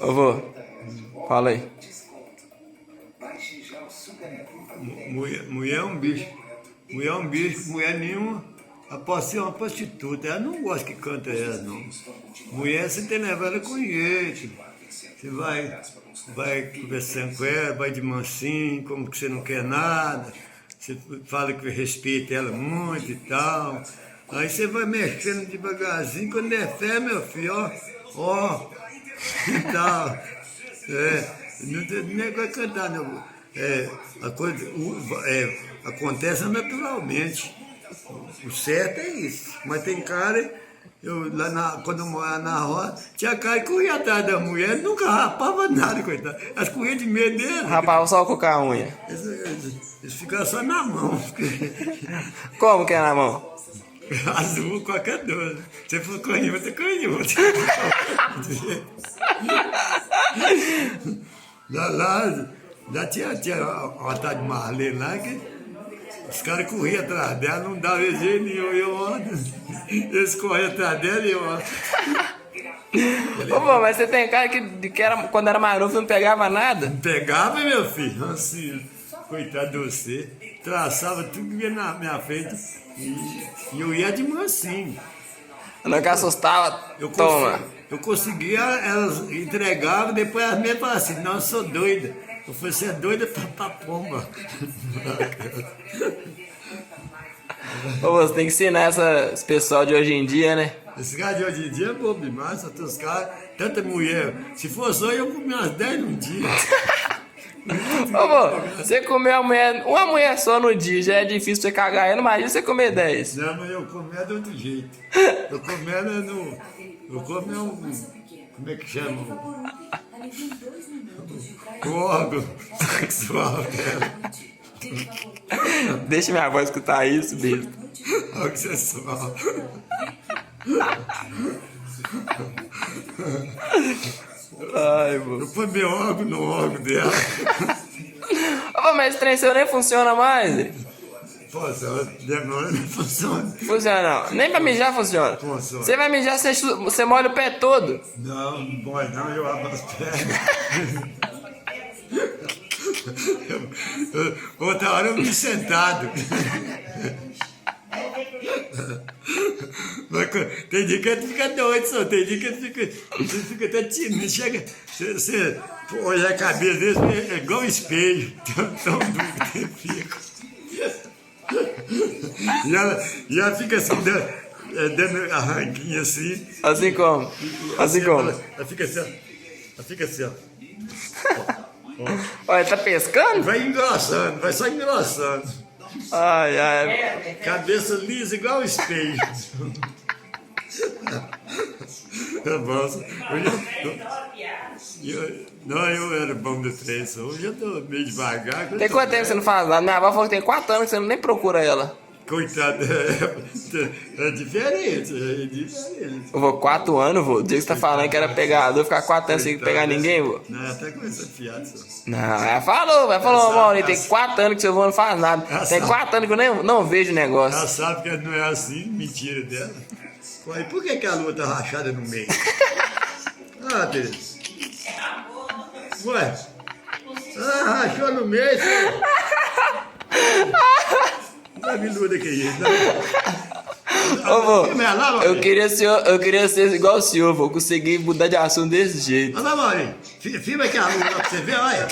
Ô, vô, fala aí. Mulher é um bicho. Mulher é um bicho, mulher nenhuma. Após ser uma prostituta, ela não gosta que canta ela, não. Mulher, você tem que levar ela com jeito. Você vai conversando com ela, vai de mansinho, como que você não quer nada. Você fala que respeita ela muito e tal. Aí você vai mexendo devagarzinho, quando der fé, meu filho, ó, e tal. Não tem negócio de cantar, não. A coisa acontece naturalmente. O certo é isso. Mas tem cara, quando eu morava na roça, tinha cara que corria atrás da mulher, nunca rapava nada, coitado. Elas corriam de medo dele. Rapava só com a unha. Eles ficavam só na mão. Como que é na mão? Azul, qualquer dor. Se for canhoto, é canhoto. lá tinha uma tal de Marlene lá que os caras corriam atrás dela, não dava jeito nenhum. Eles corriam atrás dela e eu. Ô, vô, mas você tem cara que era, quando era mais novo não pegava nada? Não pegava, meu filho, assim, coitado de você. Traçava tudo que vinha na minha frente e eu ia de mansinho. Não que assustava, toma. Eu conseguia, elas entregavam, depois as mesmas falavam assim, não, eu sou doida. Eu falei, você é doida pra pomba. Ô, você tem que ensinar esse pessoal de hoje em dia, né? Esse cara de hoje em dia é bobo demais, só tem os caras, tanta mulher. Se for só eu comi umas 10 num dia. Ô, vô, você comer uma mulher só no dia, já é difícil você cagar ela, imagina você comer 10. Não, mas eu comia de outro jeito. Eu comia no. Eu comia como é que chama? O órgão sexual dela. Deixa minha avó escutar isso, bicho. Órgão sexual. Ai, vô. Eu põe meu órgão no órgão dela. Ô, mas esse trem seu nem funciona mais. Pô, se ela demora, não funciona. Funciona não. Nem pra mijar funciona. Funciona. Você vai mijar, você molha o pé todo. Não, não pode não, eu abro as pernas. Outra hora eu me sentado. Mas tem dia que tu fica doido, só. Tem dia que você fica até tímido. Chega, você olha a cabeça dele, é igual um espelho. Tão duro que você fica. E ela fica assim, dando arranquinha assim. Assim como? Assim como? Ela fica assim, ó. Ela fica assim, ó. Olha, tá pescando? Vai engrossando, vai só engrossando. Ai, ai. Cabeça lisa igual um espelho. Nossa, eu era bom do trem, hoje eu tô meio devagar. Tem quanto tempo que você não faz nada? Minha avó falou que tem 4 anos que você nem procura ela. Coitada, é diferente, é diferente. Eu vou 4 anos, vô. O dia que você tá falando que era pegador, ficar 4 anos sem pegar ninguém, vô. Não, até começou a fiar, só. Não, ela falou, Maurício, tem 4 anos que seu vô não faz nada. Tem 4 anos que eu não vejo negócio. Ela sabe que não é assim, mentira dela. Ué, por que a lua tá rachada no meio? Ah, Tereza. Ué, rachou no meio, senhor. Não me luda que isso, não. Ô, vô, eu queria ser igual o senhor, vou conseguir mudar de assunto desse jeito. Olha lá, Maurício, filma aqui a lua pra você ver, olha.